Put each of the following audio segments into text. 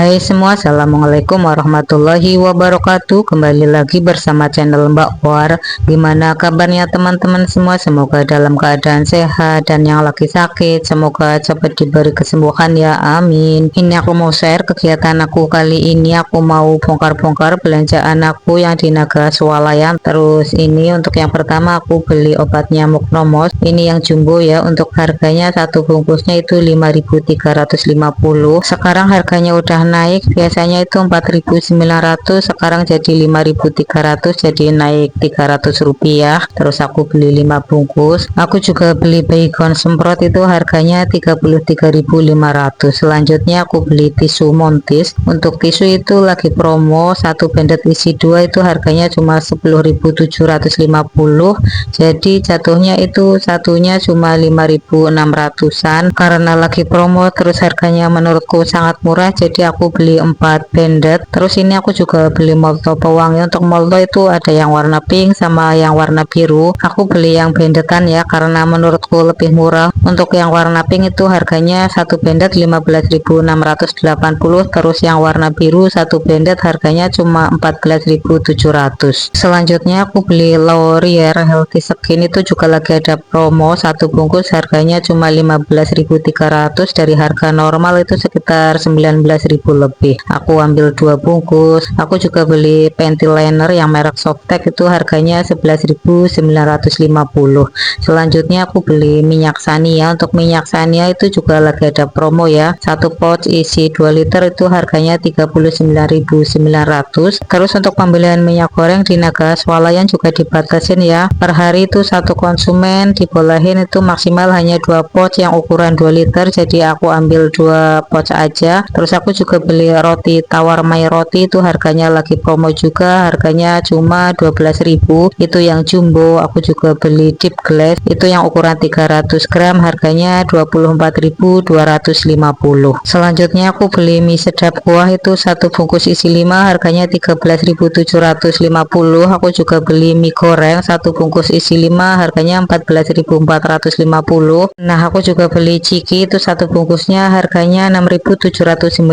Hai semua, assalamualaikum warahmatullahi wabarakatuh. Kembali lagi bersama channel Mbak War. Gimana kabarnya teman-teman semua? Semoga dalam keadaan sehat, dan yang lagi sakit semoga cepat diberi kesembuhan ya, amin. Ini aku mau share kegiatan aku kali ini. Aku mau bongkar-bongkar belanjaan aku yang di Naga Swalayan. Terus ini untuk yang pertama aku beli obat nyamuk Nomos. Ini yang jumbo ya. Untuk harganya satu bungkusnya itu 5.350. Sekarang harganya udah naik, biasanya itu 4.900, sekarang jadi 5.300, jadi naik 300 rupiah. Terus aku beli 5 bungkus. Aku juga beli baygon semprot, itu harganya 33.500. Selanjutnya aku beli tisu Montis. Untuk tisu itu lagi promo, satu bandet isi 2 itu harganya cuma 10.750, jadi jatuhnya itu satunya cuma 5.600an karena lagi promo. Terus harganya menurutku sangat murah, jadi aku beli 4 bandet. Terus ini aku juga beli molto pewangi. Untuk molto itu ada yang warna pink sama yang warna biru. Aku beli yang bandetan ya, karena menurutku lebih murah. Untuk yang warna pink itu harganya satu bandet 15.680. Terus yang warna biru satu bandet harganya cuma 14.700. Selanjutnya aku beli Laurier Healthy Skin, itu juga lagi ada promo, satu bungkus harganya cuma 15.300, dari harga normal itu sekitar 19.000 lebih. Aku ambil 2 bungkus. Aku juga beli panty liner yang merek Softtek, itu harganya 11.950. Selanjutnya aku beli minyak Sania. Untuk minyak Sania itu juga lagi ada promo ya, satu pouch isi 2 liter itu harganya 39.900. Terus untuk pembelian minyak goreng di Naga Swalayan juga dibatasin ya, per hari itu satu konsumen dibolehin itu maksimal hanya 2 pouch yang ukuran 2 liter, jadi aku ambil 2 pouch aja. Terus aku juga beli roti tawar My Roti, itu harganya lagi promo juga, harganya cuma 12.000, itu yang jumbo. Aku juga beli deep glass, itu yang ukuran 300 gram, harganya 24.250. Selanjutnya aku beli mie sedap kuah, itu satu bungkus isi 5 harganya 13.750. Aku juga beli mie goreng satu bungkus isi 5 harganya 14.450. Nah aku juga beli ciki, itu satu bungkusnya harganya 6.790.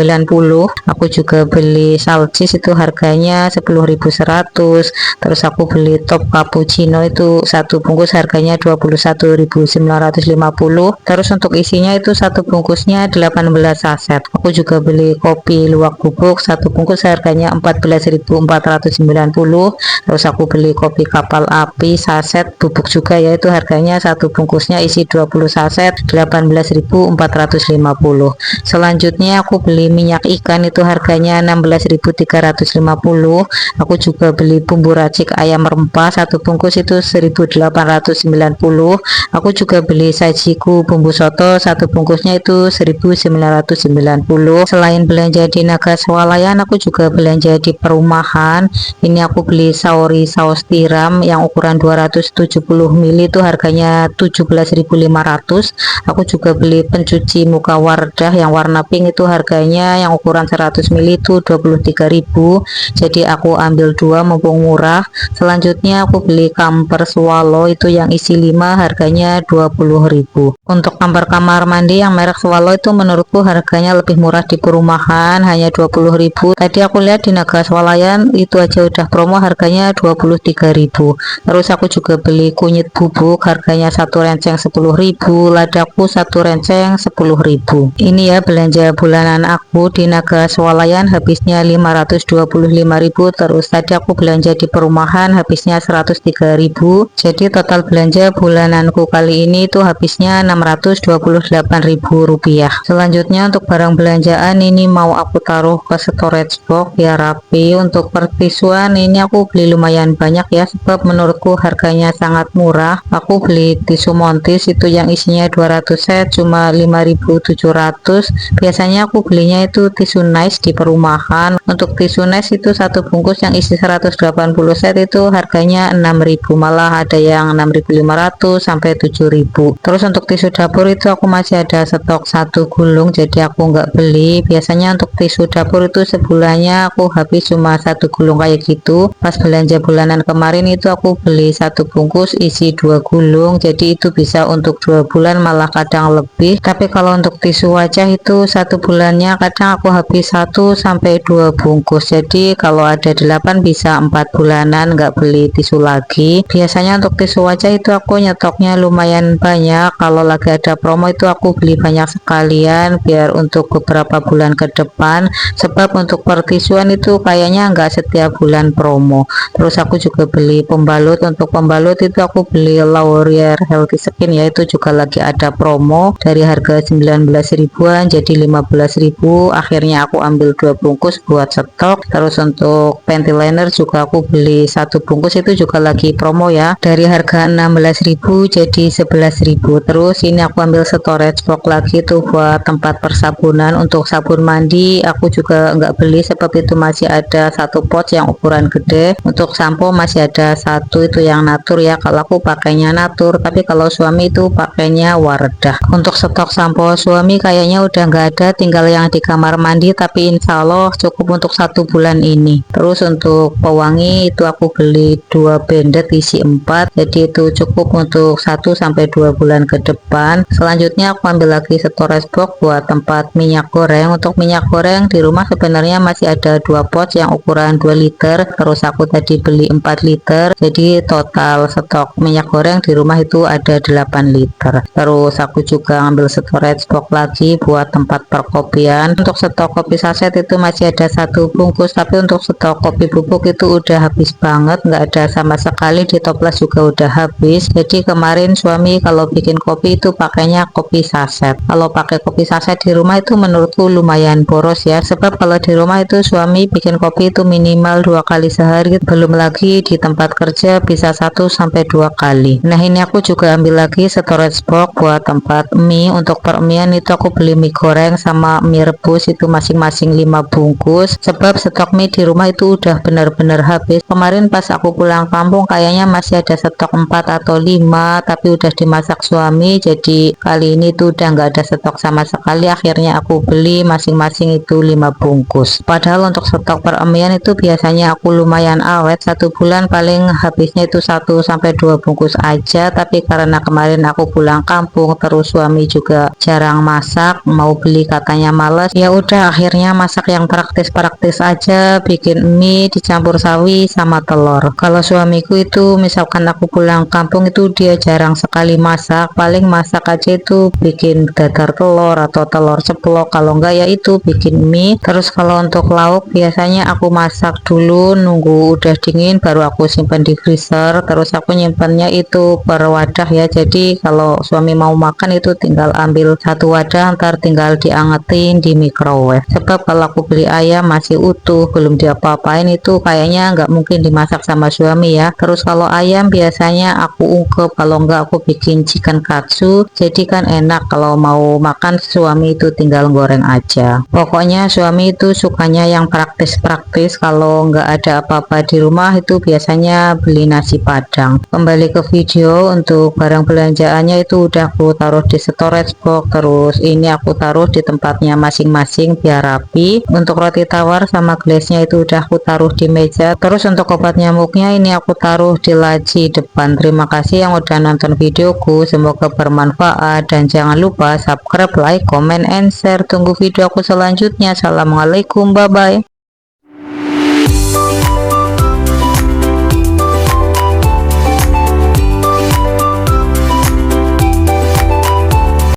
Aku juga beli salcis, itu harganya 10.100. Terus aku beli top cappuccino, itu satu bungkus harganya 21.950. Terus untuk isinya itu satu bungkusnya 18 saset. Aku juga beli kopi luwak bubuk, satu bungkus harganya 14.490. Terus aku beli kopi kapal api saset bubuk juga ya, itu harganya satu bungkusnya isi 20 saset 18.450. Selanjutnya aku beli minyak ikan, itu harganya 16.350. Aku juga beli bumbu racik ayam rempah, satu bungkus itu 1.890. Aku juga beli sajiku bumbu soto, satu bungkusnya itu 1.990. Selain belanja di Naga Swalayan, aku juga belanja di perumahan. Ini aku beli saori saus tiram yang ukuran 270 ml, itu harganya 17.500. Aku juga beli pencuci muka Wardah yang warna pink, itu harganya yang ukuran 100 ml itu 23.000, jadi aku ambil 2 mumpung murah. Selanjutnya aku beli kamper Swallow, itu yang isi 5 harganya 20.000. Untuk kamar mandi yang merek Swallow itu menurutku harganya lebih murah di perumahan, hanya 20.000. Tadi aku lihat di Naga Swalayan itu aja udah promo, harganya 23.000. Terus aku juga beli kunyit bubuk, harganya satu renceng 10.000, ladaku satu renceng 10.000. Ini ya belanja bulanan aku di Naga Swalayan, habisnya 525.000. Terus tadi aku belanja di perumahan habisnya 103.000, jadi total belanja bulananku kali ini itu habisnya 628.000 rupiah. Selanjutnya untuk barang belanjaan ini mau aku taruh ke storage box biar rapi. Untuk pertisuan ini aku beli lumayan banyak ya, sebab menurutku harganya sangat murah. Aku beli tisu Montis, itu yang isinya 200 set cuma 5.700. biasanya aku belinya itu tisu nice di perumahan. Untuk tisu nice itu satu bungkus yang isi 180 set itu harganya 6.000, malah ada yang 6.500 sampai 7.000. Terus untuk tisu dapur itu aku masih ada stok satu gulung, jadi aku nggak beli. Biasanya untuk tisu dapur itu sebulannya aku habis cuma satu gulung kayak gitu. Pas belanja bulanan kemarin itu aku beli satu bungkus isi 2 gulung, jadi itu bisa untuk 2 bulan malah kadang lebih. Tapi kalau untuk tisu wajah itu satu bulannya kadang aku habis 1-2 bungkus. Jadi kalau ada 8 bisa 4 bulanan, nggak beli tisu lagi. Biasanya untuk tisu wajah itu aku nyetoknya lumayan banyak. Kalau lagi ada promo itu aku beli banyak sekalian biar untuk beberapa bulan ke depan, sebab untuk pertisuan itu kayaknya nggak setiap bulan promo. Terus aku juga beli pembalut. Untuk pembalut itu aku beli Laurier Healthy Skin, yaitu juga lagi ada promo dari harga 19 ribuan jadi 15.000. Akhirnya aku ambil 2 bungkus buat stok. Terus untuk panty liner juga aku beli 1 bungkus, itu juga lagi promo ya, dari harga 16.000 jadi 11.000. Terus ini aku ambil storage box lagi tuh buat tempat persabunan. Untuk sabun mandi aku juga nggak beli sebab itu masih ada 1 pot yang ukuran gede. Untuk sampo masih ada 1 itu yang natur ya, kalau aku pakainya natur, tapi kalau suami itu pakainya Wardah. Untuk stok sampo suami kayaknya udah nggak ada, tinggal yang di kamar mandi, tapi insya Allah cukup untuk 1 bulan ini. Terus untuk pewangi itu aku beli 2 bendet isi 4, jadi itu cukup untuk 1-2 bulan ke depan. Selanjutnya aku ambil lagi storage box buat tempat minyak goreng. Untuk minyak goreng di rumah sebenarnya masih ada 2 pot yang ukuran 2 liter, terus aku tadi beli 4 liter, jadi total stok minyak goreng di rumah itu ada 8 liter. Terus aku juga ambil storage box lagi buat tempat perkopian. Untuk stok kopi saset itu masih ada 1 bungkus, tapi untuk stok kopi bubuk itu udah habis banget, nggak ada sama sekali. Di toples juga udah habis. Jadi kemarin suami kalau bikin kopi itu pakainya kopi saset. Kalau pakai kopi saset di rumah itu menurutku lumayan boros ya, sebab kalau di rumah itu suami bikin kopi itu minimal 2 kali sehari, belum lagi di tempat kerja bisa 1-2 kali. Nah ini aku juga ambil lagi storage box buat tempat mie. Untuk permian itu aku beli mie goreng sama mie rebus itu masing-masing 5 bungkus, sebab stok mie di rumah itu udah benar-benar habis. Kemarin pas aku pulang kampung kayaknya masih ada stok 4 atau 5, tapi udah dimasak suami, jadi kali ini tuh udah nggak ada stok sama sekali. Akhirnya aku beli masing-masing itu 5 bungkus. Padahal untuk stok peremian itu biasanya aku lumayan awet, 1 bulan paling habisnya itu 1-2 bungkus aja, tapi karena kemarin aku pulang kampung terus suami juga jarang masak, mau beli katanya males, ya udah akhirnya masak yang praktis-praktis aja, bikin mie dicampur sawi sama telur. Kalau suamiku itu misalkan aku pulang kampung itu dia jarang sekali masak, paling masak aja itu bikin dadar telur atau telur ceplok, kalau enggak ya itu bikin mie. Terus kalau untuk lauk biasanya aku masak dulu, nunggu udah dingin baru aku simpan di freezer. Terus aku nyimpannya itu per wadah ya, jadi kalau suami mau makan itu tinggal ambil 1 wadah, ntar tinggal diangetin di microwave. Sebab kalau aku beli ayam masih utuh belum diapa-apain itu kayaknya nggak mungkin dimasak sama suami ya. Terus kalau ayam biasanya aku ungkep, kalau nggak aku bikin chicken katsu, jadi kan enak kalau mau makan suami itu tinggal goreng aja. Pokoknya suami itu sukanya yang praktis-praktis, kalau nggak ada apa-apa di rumah itu biasanya beli nasi padang. Kembali ke video, untuk barang belanjaannya itu udah aku taruh di storage box, terus ini aku taruh di tempatnya masing-masing biar rapi. Untuk roti tawar sama gelasnya itu udah aku taruh di meja. Terus untuk obat nyamuknya ini aku taruh di laci depan. Terima kasih yang udah nonton videoku, semoga bermanfaat dan jangan lupa subscribe, like, comment, and share. Tunggu video aku selanjutnya. Assalamualaikum, bye bye.